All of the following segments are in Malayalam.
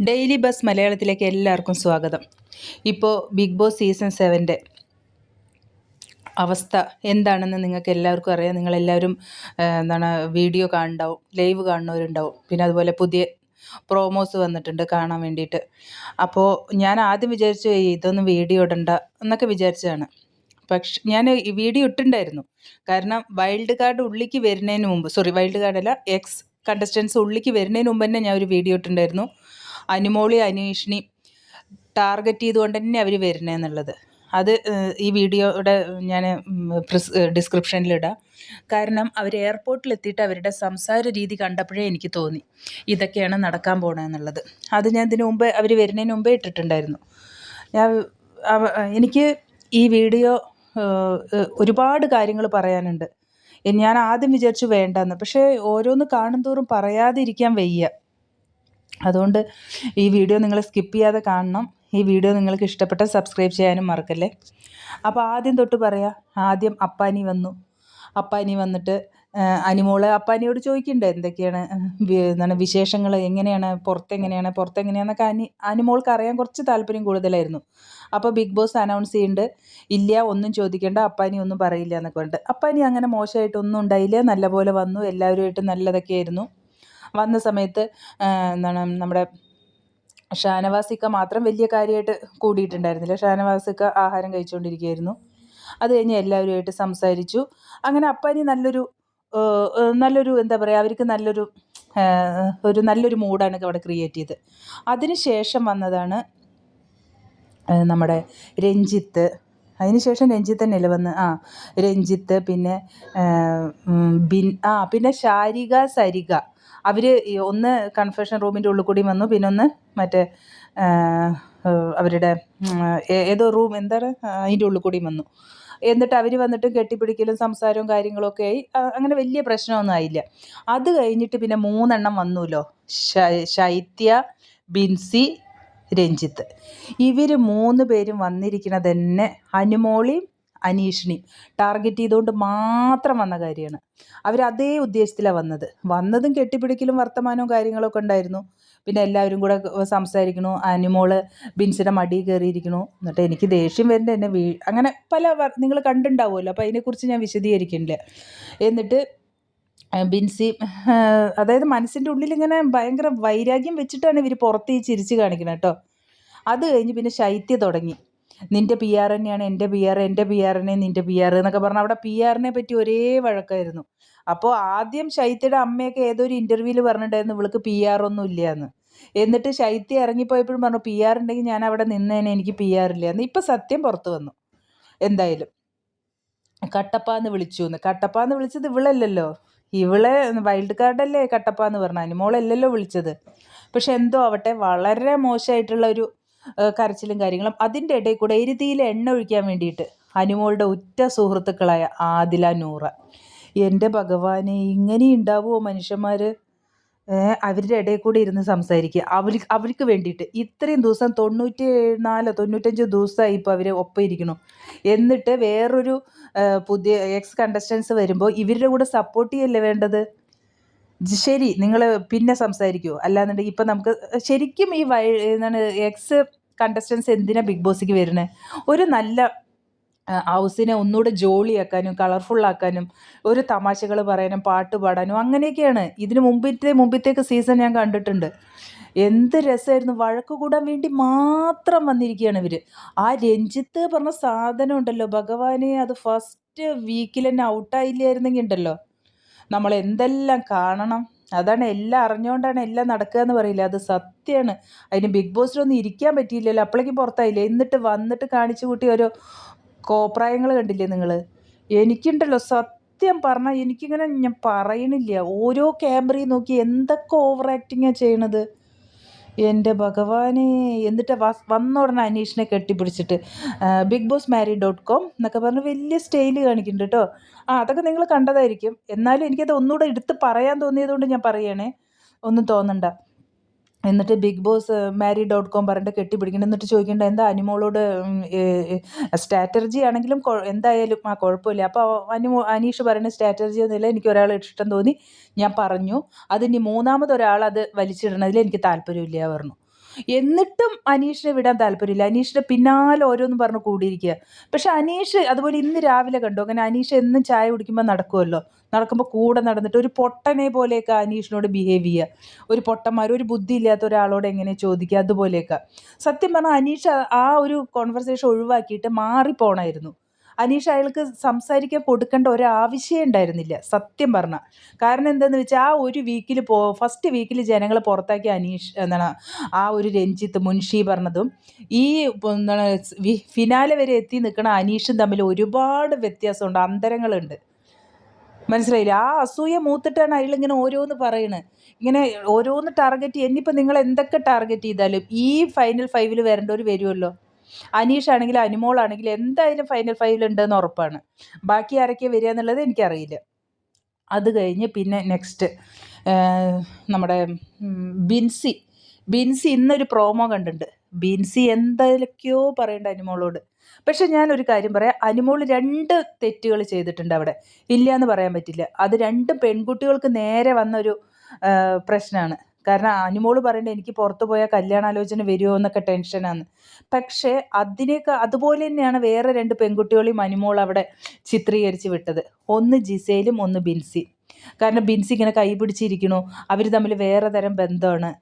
ഡെയിലി ബസ് മലയാളത്തിലേക്ക് എല്ലാവർക്കും സ്വാഗതം. ഇപ്പോൾ ബിഗ് ബോസ് സീസൺ 7 അവസ്ഥ എന്താണെന്ന് നിങ്ങൾക്ക് എല്ലാവർക്കും അറിയാം. നിങ്ങളെല്ലാവരും വീഡിയോ കാണുന്നുണ്ടാവും, ലൈവ് കാണുന്നവരുണ്ടാവും. പിന്നെ അതുപോലെ പുതിയ പ്രോമോസ് വന്നിട്ടുണ്ട് കാണാൻ വേണ്ടിയിട്ട്. അപ്പോൾ ഞാൻ ആദ്യം വിചാരിച്ചു ഇതൊന്നും വീഡിയോ ഇടണ്ട എന്നൊക്കെ വിചാരിച്ചതാണ്. പക്ഷെ ഞാൻ ഈ വീഡിയോ ഇട്ടിട്ടുണ്ടായിരുന്നു. കാരണം വൈൽഡ് കാർഡ് ഉള്ളിലേക്ക് വരുന്നതിന് മുമ്പ്, വൈൽഡ് കാർഡല്ല, എക്സ് കണ്ടസ്റ്റൻസ് ഉള്ളിലേക്ക് വരുന്നതിന് മുമ്പ് തന്നെ ഞാൻ ഒരു വീഡിയോ ഇട്ടിട്ടുണ്ടായിരുന്നു. അനുമോളി അനീഷിനി ടാർഗറ്റ് ചെയ്തുകൊണ്ട് തന്നെ അവർ വരുന്നതെന്നുള്ളത്. അത് ഈ വീഡിയോയുടെ ഞാൻ ഡിസ്ക്രിപ്ഷനിലിടാം. കാരണം അവർ എയർപോർട്ടിലെത്തിയിട്ട് അവരുടെ സംസാര രീതി കണ്ടപ്പോഴേ എനിക്ക് തോന്നി ഇതൊക്കെയാണ് നടക്കാൻ പോകണമെന്നുള്ളത്. അത് ഞാൻ ഇതിനു മുമ്പ് അവർ വരുന്നതിന് മുമ്പേ ഇട്ടിട്ടുണ്ടായിരുന്നു. എനിക്ക് ഈ വീഡിയോ ഒരുപാട് കാര്യങ്ങൾ പറയാനുണ്ട്. ഞാൻ ആദ്യം വിചാരിച്ചു വേണ്ടെന്ന്, പക്ഷേ ഓരോന്ന് കാണും തോറും പറയാതിരിക്കാൻ വയ്യ. അതുകൊണ്ട് ഈ വീഡിയോ നിങ്ങൾ സ്കിപ്പ് ചെയ്യാതെ കാണണം. ഈ വീഡിയോ നിങ്ങൾക്ക് ഇഷ്ടപ്പെട്ടാൽ സബ്സ്ക്രൈബ് ചെയ്യാനും മറക്കല്ലേ. അപ്പോൾ ആദ്യം തൊട്ട് പറയാം. ആദ്യം അപ്പാനി വന്നു. അപ്പാനി വന്നിട്ട് അനിമോള് അപ്പാനിയോട് ചോദിക്കണ്ടേ എന്തൊക്കെയാണ് വിശേഷങ്ങൾ, എങ്ങനെയാണ് പുറത്തെങ്ങനെയാണെന്നൊക്കെ അനിമോൾക്ക് അറിയാൻ കുറച്ച് താല്പര്യം കൂടുതലായിരുന്നു. അപ്പോൾ ബിഗ് ബോസ് അനൗൺസ് ചെയ്യുന്നുണ്ട്, ഇല്ല ഒന്നും ചോദിക്കേണ്ട, അപ്പാനി ഒന്നും പറയില്ല എന്നൊക്കെ പറഞ്ഞിട്ട്. അപ്പാനി അങ്ങനെ മോശമായിട്ടൊന്നും ഉണ്ടായില്ല, നല്ലപോലെ വന്നു, എല്ലാവരുമായിട്ട് നല്ലതൊക്കെ ആയിരുന്നു. വന്ന സമയത്ത് നമ്മുടെ ഷാനവാസിക്ക മാത്രം വലിയ കാര്യമായിട്ട് കൂടിയിട്ടുണ്ടായിരുന്നില്ല. ഷാനവാസിക്ക ആഹാരം കഴിച്ചുകൊണ്ടിരിക്കുകയായിരുന്നു. അത് കഴിഞ്ഞ് എല്ലാവരുമായിട്ട് സംസാരിച്ചു. അങ്ങനെ അപ്പാനി നല്ലൊരു എന്താ പറയുക, അവർക്ക് നല്ലൊരു മൂഡാണ് അവിടെ ക്രിയേറ്റ് ചെയ്ത്. അതിന് ശേഷം വന്നതാണ് നമ്മുടെ രഞ്ജിത്ത്. അതിനുശേഷം രഞ്ജിത്ത് തന്നെയല്ലേ വന്ന് രഞ്ജിത്ത്, പിന്നെ പിന്നെ ശാരിക, സരിക. അവർ ഒന്ന് കൺഫെഷൻ റൂമിൻ്റെ ഉള്ളിൽ കൂടി വന്നു, പിന്നെ ഒന്ന് മറ്റേ അവരുടെ ഏതോ റൂം അതിൻ്റെ ഉള്ളിൽ കൂടി വന്നു. എന്നിട്ട് അവർ വന്നിട്ട് കെട്ടിപ്പിടിക്കലും സംസാരവും കാര്യങ്ങളൊക്കെ ആയി. അങ്ങനെ വലിയ പ്രശ്നമൊന്നും ആയില്ല. അത് കഴിഞ്ഞിട്ട് പിന്നെ 3 എണ്ണം വന്നുല്ലോ, ശൈത്യ, ബിൻസി, രഞ്ജിത്ത്. ഇവർ 3 പേരും വന്നിരിക്കുന്നത് തന്നെ അനുമോളിയും അനീഷിനെയും ടാർഗറ്റ് ചെയ്തുകൊണ്ട് മാത്രം വന്ന കാര്യമാണ്. അവർ അതേ ഉദ്ദേശത്തിലാണ് വന്നതും കെട്ടിപ്പിടിക്കലും വർത്തമാനവും കാര്യങ്ങളൊക്കെ ഉണ്ടായിരുന്നു. പിന്നെ എല്ലാവരും കൂടെ സംസാരിക്കണു. അനുമോള് ബിൻസിയുടെ മടി കയറിയിരിക്കണു. എന്നിട്ട് എനിക്ക് ദേഷ്യം വരുന്നുണ്ട്. എന്നെ അങ്ങനെ നിങ്ങൾ കണ്ടിട്ടുണ്ടാവുമല്ലോ, അപ്പോൾ അതിനെക്കുറിച്ച് ഞാൻ വിശദീകരിക്കുന്നില്ല. എന്നിട്ട് ബിൻസി, അതായത് മനസ്സിൻ്റെ ഉള്ളിൽ ഇങ്ങനെ ഭയങ്കര വൈരാഗ്യം വെച്ചിട്ടാണ് ഇവർ പുറത്ത് ഈ ചിരിച്ച് കാണിക്കുന്നത് കേട്ടോ. അത് കഴിഞ്ഞ് പിന്നെ ശൈത്യ തുടങ്ങി, നിൻ്റെ പി ആർ തന്നെയാണ് എൻ്റെ പി ആർ, എൻ്റെ പി ആറിനെ നിൻ്റെ പി ആർ എന്നൊക്കെ പറഞ്ഞാൽ അവിടെ പി ആറിനെ പറ്റി ഒരേ വഴക്കായിരുന്നു. അപ്പോൾ ആദ്യം ശൈത്യയുടെ അമ്മയൊക്കെ ഏതൊരു ഇൻ്റർവ്യൂവിൽ പറഞ്ഞിട്ടുണ്ടായിരുന്നു ഇവൾക്ക് പി ആർ ഒന്നും ഇല്ല എന്ന്. എന്നിട്ട് ശൈത്യ ഇറങ്ങിപ്പോയപ്പോഴും പറഞ്ഞു പി ആർ ഉണ്ടെങ്കിൽ ഞാൻ അവിടെ നിന്നേനെ, എനിക്ക് പി ആർ ഇല്ല എന്ന്. ഇപ്പം സത്യം പുറത്ത് വന്നു. എന്തായാലും കട്ടപ്പാന്ന് വിളിച്ചത് ഇവളല്ലല്ലോ. ഇവളെ വൈൽഡ് കാർഡല്ലേ കട്ടപ്പാന്ന് പറഞ്ഞ, അനുമോളല്ലല്ലോ വിളിച്ചത്. പക്ഷെ എന്തോ ആവട്ടെ, വളരെ മോശമായിട്ടുള്ള ഒരു കരച്ചിലും കാര്യങ്ങളും. അതിൻ്റെ ഇടയിൽ കൂടെ എരുതിയിൽ എണ്ണ ഒഴിക്കാൻ വേണ്ടിയിട്ട് അനുമോളുടെ ഉറ്റ സുഹൃത്തുക്കളായ ആദില, നൂറ. എൻ്റെ ഭഗവാനെ, ഇങ്ങനെ ഉണ്ടാവുമോ മനുഷ്യന്മാർ? അവരുടെ ഇടയിൽ കൂടി ഇരുന്ന് സംസാരിക്കുക അവർക്ക് വേണ്ടിയിട്ട്. ഇത്രയും ദിവസം 94-95 ദിവസമായി ഇപ്പോൾ അവർ ഒപ്പം ഇരിക്കണു. എന്നിട്ട് വേറൊരു പുതിയ എക്സ് കണ്ടസ്റ്റൻസ് വരുമ്പോൾ ഇവരുടെ കൂടെ സപ്പോർട്ട് ചെയ്യല്ലേ വേണ്ടത്? ശരി, നിങ്ങൾ പിന്നെ സംസാരിക്കുമോ? അല്ലാന്നുണ്ടെങ്കിൽ ഇപ്പം നമുക്ക് ശരിക്കും ഈ എക്സ് കണ്ടസ്റ്റൻസ് എന്തിനാണ് ബിഗ് ബോസിക്ക് വരുന്നത്? ഒരു നല്ല ഹൗസിനെ ഒന്നുകൂടെ ജോളിയാക്കാനും കളർഫുള്ളാക്കാനും ഒരു തമാശകൾ പറയാനും പാട്ട് പാടാനും അങ്ങനെയൊക്കെയാണ്. ഇതിന് മുമ്പത്തേക്ക് സീസൺ ഞാൻ കണ്ടിട്ടുണ്ട്. എന്ത് രസമായിരുന്നു. വഴക്ക് കൂടാൻ വേണ്ടി മാത്രം വന്നിരിക്കുകയാണ് ഇവർ. ആ രഞ്ജിത്ത് പറഞ്ഞ സാധനം ഉണ്ടല്ലോ ഭഗവാനെ, അത് ഫസ്റ്റ് വീക്കിൽ തന്നെ ഔട്ടായില്ലായിരുന്നെങ്കിൽ ഉണ്ടല്ലോ നമ്മൾ എന്തെല്ലാം കാണണം. അതാണ് എല്ലാം അറിഞ്ഞുകൊണ്ടാണ് എല്ലാം നടക്കുക എന്ന് പറയില്ല, അത് സത്യമാണ്. അതിന് ബിഗ് ബോസിലൊന്നും ഇരിക്കാൻ പറ്റിയില്ലല്ലോ, അപ്പോഴേക്കും പുറത്തായില്ലേ. എന്നിട്ട് വന്നിട്ട് കാണിച്ചു കൂട്ടി ഓരോ കോപ്രായങ്ങൾ കണ്ടില്ലേ നിങ്ങൾ? എനിക്കുണ്ടല്ലോ സത്യം പറഞ്ഞാൽ എനിക്കിങ്ങനെ ഞാൻ പറയണില്ല, ഓരോ ക്യാമറയും നോക്കി എന്തൊക്കെ ഓവർ ആക്ടിങ്ങാണ് ചെയ്യണത് എൻ്റെ ഭഗവാനെ. എന്നിട്ട് വന്ന ഉടനെ അനീഷിനെ കെട്ടിപ്പിടിച്ചിട്ട് BigBossMarried.com എന്നൊക്കെ പറഞ്ഞ് വലിയ സ്റ്റൈല് കാണിക്കുന്നുണ്ട് കേട്ടോ. അതൊക്കെ നിങ്ങൾ കണ്ടതായിരിക്കും. എന്നാലും എനിക്കത് ഒന്നുകൂടെ എടുത്ത് പറയാൻ തോന്നിയതുകൊണ്ട് ഞാൻ പറയണേ, ഒന്നും തോന്നണ്ട. എന്നിട്ട് ബിഗ് ബോസ് marry.com പറഞ്ഞിട്ട് കെട്ടിപ്പിടിക്കണം. എന്നിട്ട് ചോദിക്കേണ്ട എന്താ അനുമോളോട് സ്ട്രാറ്റജി ആണെങ്കിലും എന്തായാലും കുഴപ്പമില്ല. അപ്പോൾ അനീഷ് പറയുന്ന സ്ട്രാറ്റജി ഒന്നുമില്ല, എനിക്ക് ഒരാളെ ഇഷ്ടം തോന്നി, ഞാൻ പറഞ്ഞു, അതിനി മൂന്നാമതൊരാൾ അത് വലിച്ചിടണതിൽ എനിക്ക് താല്പര്യമില്ല പറഞ്ഞു. എന്നിട്ടും അനീഷിനെ വിടാൻ താല്പര്യമില്ല. അനീഷിന്റെ പിന്നാലെ ഓരോന്നും പറഞ്ഞ് കൂടിയിരിക്കുക. പക്ഷെ അനീഷ് അതുപോലെ ഇന്ന് രാവിലെ കണ്ടു, അങ്ങനെ അനീഷ് എന്നും ചായ കുടിക്കുമ്പോൾ നടക്കുമല്ലോ, നടക്കുമ്പോൾ കൂടെ നടന്നിട്ട് ഒരു പൊട്ടനെ പോലെയൊക്കെ അനീഷിനോട് ബിഹേവ് ചെയ്യുക. ഒരു പൊട്ടന്മാർ, ഒരു ബുദ്ധി ഇല്ലാത്ത ഒരാളോട് എങ്ങനെ ചോദിക്കുക, അതുപോലെയൊക്കെ. സത്യം പറഞ്ഞാൽ അനീഷ് ആ ഒരു കോൺവെർസേഷൻ ഒഴിവാക്കിയിട്ട് മാറിപ്പോണായിരുന്നു. അനീഷ് അയാൾക്ക് സംസാരിക്കാൻ കൊടുക്കേണ്ട ഒരാവശ്യമേ ഉണ്ടായിരുന്നില്ല സത്യം പറഞ്ഞാൽ. കാരണം എന്താണെന്ന് വെച്ചാൽ ആ ഒരു വീക്കിൽ ഫസ്റ്റ് വീക്കിൽ ജനങ്ങൾ പുറത്താക്കിയ അനീഷ് എന്താണ് ആ ഒരു രഞ്ജിത്ത് മുൻഷി പറഞ്ഞതും ഈ എന്താണ് ഫിനാലെ വരെ എത്തി നിൽക്കുന്ന അനീഷും തമ്മിൽ ഒരുപാട് വ്യത്യാസമുണ്ട്, അന്തരങ്ങളുണ്ട്. മനസ്സിലായില്ലേ? ആ അസൂയ മൂത്തിട്ടാണ് അയാളിങ്ങനെ ഓരോന്ന് പറയണത്. ഇങ്ങനെ ഓരോന്ന് ടാർഗറ്റ് ചെയ്യുക. ഇനിയിപ്പോൾ നിങ്ങൾ എന്തൊക്കെ ടാർഗറ്റ് ചെയ്താലും ഈ ഫൈനൽ 5 വരേണ്ടവർ വരുമല്ലോ. അനീഷ് ആണെങ്കിലും അനുമോളാണെങ്കിലും എന്തായാലും ഫൈനൽ 5 ഉണ്ടെന്ന് ഉറപ്പാണ്. ബാക്കി ആരൊക്കെ വരിക എന്നുള്ളത് എനിക്കറിയില്ല. അത് കഴിഞ്ഞ് പിന്നെ നെക്സ്റ്റ് നമ്മുടെ ബിൻസി ഇന്നൊരു പ്രോമോ കണ്ടിട്ടുണ്ട്. ബിൻസി എന്തൊക്കെയോ പറയണ്ട അനുമോളോട്. പക്ഷെ ഞാനൊരു കാര്യം പറയാം, അനുമോൾ 2 തെറ്റുകൾ ചെയ്തിട്ടുണ്ട് അവിടെ, ഇല്ല എന്ന് പറയാൻ പറ്റില്ല. അത് 2 പെൺകുട്ടികൾക്ക് നേരെ വന്നൊരു പ്രശ്നമാണ്. കാരണം അനുമോൾ പറയേണ്ടത് എനിക്ക് പുറത്ത് പോയാൽ കല്യാണാലോചന വരുമോ എന്നൊക്കെ ടെൻഷനാണ്. പക്ഷേ അതുപോലെ തന്നെയാണ് വേറെ 2 പെൺകുട്ടികളെയും അനുമോൾ അവിടെ ചിത്രീകരിച്ച് വിട്ടത്. ഒന്ന് ജിസേലും ഒന്ന് ബിൻസി. കാരണം ബിൻസി ഇങ്ങനെ കൈ പിടിച്ചിരിക്കണു, അവർ തമ്മിൽ വേറെ തരം ബന്ധമാണ്.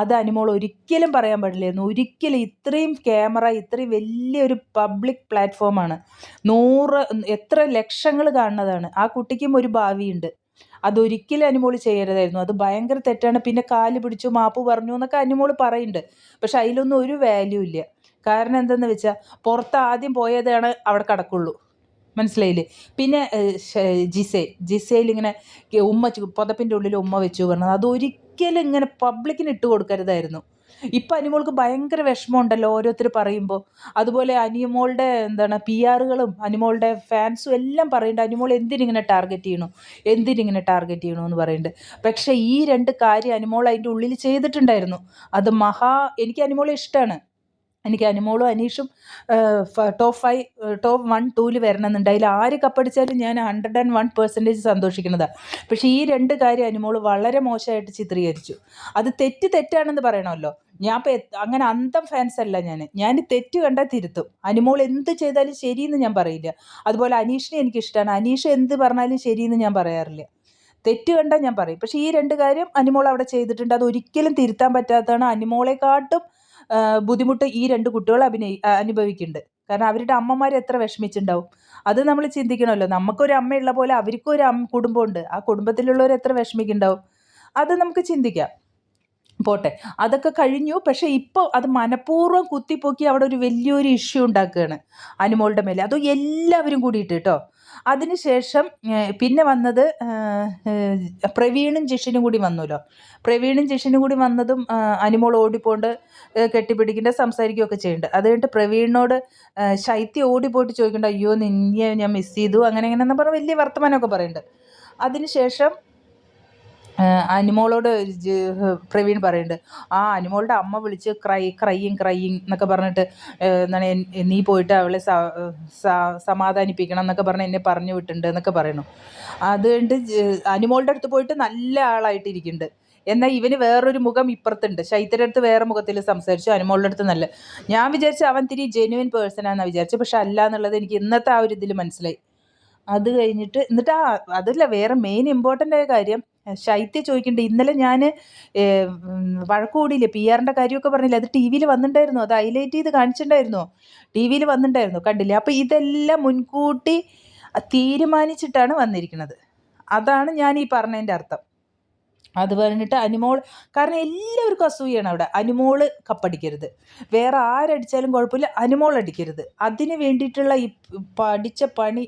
അത് അനുമോൾ ഒരിക്കലും പറയാൻ പാടില്ലായിരുന്നു. ഒരിക്കലും. ഇത്രയും ക്യാമറ, ഇത്രയും വലിയൊരു പബ്ലിക് പ്ലാറ്റ്ഫോമാണ്, എത്ര ലക്ഷങ്ങൾ കാണുന്നതാണ്. ആ കുട്ടിക്കും ഒരു ഭാവിയുണ്ട്. അതൊരിക്കലും അനുമോൾ ചെയ്യരുതായിരുന്നു. അത് ഭയങ്കര തെറ്റാണ്. പിന്നെ കാല് പിടിച്ചു മാപ്പ് പറഞ്ഞു എന്നൊക്കെ അനുമോൾ പറയുന്നുണ്ട്. പക്ഷെ അതിലൊന്നും ഒരു വാല്യൂ ഇല്ല. കാരണം എന്തെന്ന് വെച്ചാൽ പുറത്ത് ആദ്യം പോയതാണ് അവിടെ കിടക്കുള്ളൂ. മനസ്സിലായില്ലേ? പിന്നെ ജിസയിൽ ഇങ്ങനെ പുതപ്പിൻ്റെ ഉള്ളിൽ ഉമ്മ വെച്ചു പറഞ്ഞത് അതൊരിക്കലും ഇങ്ങനെ പബ്ലിക്കിന് ഇട്ട് കൊടുക്കരുതായിരുന്നു. ഇപ്പം അനുമോൾക്ക് ഭയങ്കര വിഷമമുണ്ടല്ലോ ഓരോരുത്തർ പറയുമ്പോൾ. അതുപോലെ അനുമോളുടെ PR-കളും അനുമോളുടെ ഫാൻസും എല്ലാം പറയുന്നുണ്ട് അനുമോൾ എന്തിനിങ്ങനെ ടാർഗറ്റ് ചെയ്യണു എന്ന് പറയുന്നുണ്ട്. പക്ഷേ ഈ 2 കാര്യം അനുമോൾ അതിൻ്റെ ഉള്ളിൽ ചെയ്തിട്ടുണ്ടായിരുന്നു. അത് എനിക്ക് അനുമോളെ ഇഷ്ടമാണ്. എനിക്ക് അനുമോളും അനീഷും ടോപ്പ് 1, 2 വരണമെന്നുണ്ട്. അതിൽ ആര് കപ്പടിച്ചാലും ഞാൻ 101% സന്തോഷിക്കുന്നതാണ്. പക്ഷേ ഈ 2 കാര്യം അനുമോൾ വളരെ മോശമായിട്ട് ചിത്രീകരിച്ചു. അത് തെറ്റാണെന്ന് പറയണമല്ലോ. ഞാൻ ഇപ്പം അങ്ങനെ അന്തം ഫാൻസ് അല്ല ഞാൻ തെറ്റ് കണ്ടാൽ തിരുത്തും. അനുമോൾ എന്ത് ചെയ്താലും ശരിയെന്ന് ഞാൻ പറയില്ല. അതുപോലെ അനീഷിനെ എനിക്കിഷ്ടമാണ്. അനീഷ് എന്ത് പറഞ്ഞാലും ശരിയെന്ന് ഞാൻ പറയാറില്ല. തെറ്റ് കണ്ടാൽ ഞാൻ പറയും. പക്ഷേ ഈ 2 കാര്യം അനുമോൾ അവിടെ ചെയ്തിട്ടുണ്ട്. അത് ഒരിക്കലും തിരുത്താൻ പറ്റാത്തതാണ്. അനുമോളെക്കാട്ടും ബുദ്ധിമുട്ട് ഈ 2 കുട്ടികൾ അനുഭവിക്കുന്നുണ്ട്. കാരണം അവരുടെ അമ്മമാർ എത്ര വിഷമിച്ചിട്ടുണ്ടാവും. അത് നമ്മൾ ചിന്തിക്കണമല്ലോ. നമുക്കൊരു അമ്മയുള്ള പോലെ അവർക്കും ഒരു കുടുംബമുണ്ട്. ആ കുടുംബത്തിലുള്ളവർ എത്ര വിഷമിക്കുന്നുണ്ടാവും. അത് നമുക്ക് ചിന്തിക്കാം. പോട്ടെ, അതൊക്കെ കഴിഞ്ഞു. പക്ഷേ ഇപ്പോൾ അത് മനഃപൂർവ്വം കുത്തിപ്പൊക്കി അവിടെ ഒരു വലിയൊരു ഇഷ്യൂ ഉണ്ടാക്കുകയാണ് അനുമോളുടെ മേലെ. അതും എല്ലാവരും കൂടിയിട്ട് കേട്ടോ. അതിനുശേഷം പിന്നെ വന്നത് പ്രവീണും ജിഷിനും കൂടി വന്നല്ലോ. പ്രവീണും ജിഷിനും കൂടി വന്നതും അനുമോൾ ഓടിപ്പോണ്ട് കെട്ടിപ്പിടിക്കേണ്ട സംസാരിക്കുകയൊക്കെ ചെയ്യുന്നുണ്ട്. അത് കഴിഞ്ഞിട്ട് പ്രവീണിനോട് ശൈത്യം ഓടിപ്പോയിട്ട് ചോദിക്കേണ്ട, അയ്യോ നിന്നെ ഞാൻ മിസ് ചെയ്തു അങ്ങനെ എന്ന് പറഞ്ഞ് വലിയ വർത്തമാനമൊക്കെ പറയുന്നുണ്ട്. അതിനുശേഷം അനുമോളോട് പ്രവീൺ പറയുന്നുണ്ട്, അനുമോളുടെ അമ്മ വിളിച്ച് ക്രൈയിങ് എന്നൊക്കെ പറഞ്ഞിട്ട് എന്താണ് നീ പോയിട്ട് അവളെ സമാധാനിപ്പിക്കണം എന്നൊക്കെ പറഞ്ഞ് എന്നെ പറഞ്ഞു വിട്ടിട്ടുണ്ട് എന്നൊക്കെ പറയണു. അത് കഴിഞ്ഞിട്ട് അനുമോളുടെ അടുത്ത് പോയിട്ട് നല്ല ആളായിട്ടിരിക്കുന്നുണ്ട്. എന്നാൽ ഇവന് വേറൊരു മുഖം ഇപ്പുറത്തുണ്ട്. ശൈത്യയുടെ അടുത്ത് വേറെ മുഖത്തിൽ സംസാരിച്ചു, അനുമോളുടെ അടുത്ത് നല്ല. ഞാൻ വിചാരിച്ചു അവൻ തിരി ജെന്യുവൻ പേഴ്സണാണെന്നാണ് വിചാരിച്ചു. പക്ഷെ അല്ല എന്നുള്ളത് എനിക്ക് ഇന്നത്തെ ആ ഒരു ഇതിൽ മനസ്സിലായി. അത് കഴിഞ്ഞിട്ട് അതല്ല, വേറെ മെയിൻ ഇമ്പോർട്ടൻ്റ് ആയ കാര്യം ശൈത്യ ചോദിക്കുന്നുണ്ട്, ഇന്നലെ ഞാൻ വഴക്ക് കൂടിയില്ലേ PR-ൻ്റെ കാര്യമൊക്കെ പറഞ്ഞില്ലേ, അത് TV-യിൽ വന്നിട്ടുണ്ടായിരുന്നു, അത് ഹൈലൈറ്റ് ചെയ്ത് കാണിച്ചിട്ടുണ്ടായിരുന്നോ? TV-യിൽ വന്നിട്ടുണ്ടായിരുന്നു, കണ്ടില്ലേ? അപ്പോൾ ഇതെല്ലാം മുൻകൂട്ടി തീരുമാനിച്ചിട്ടാണ് വന്നിരിക്കുന്നത്. അതാണ് ഞാൻ ഈ പറഞ്ഞതിൻ്റെ അർത്ഥം. അത് പറഞ്ഞിട്ട് അനുമോൾ, കാരണം എല്ലാവർക്കും അസൂയാണ് അവിടെ. അനുമോൾ കപ്പടിക്കരുത്, വേറെ ആരടിച്ചാലും കുഴപ്പമില്ല, അനുമോൾ അടിക്കരുത്. അതിന് വേണ്ടിയിട്ടുള്ള ഈ പഠിച്ച പണി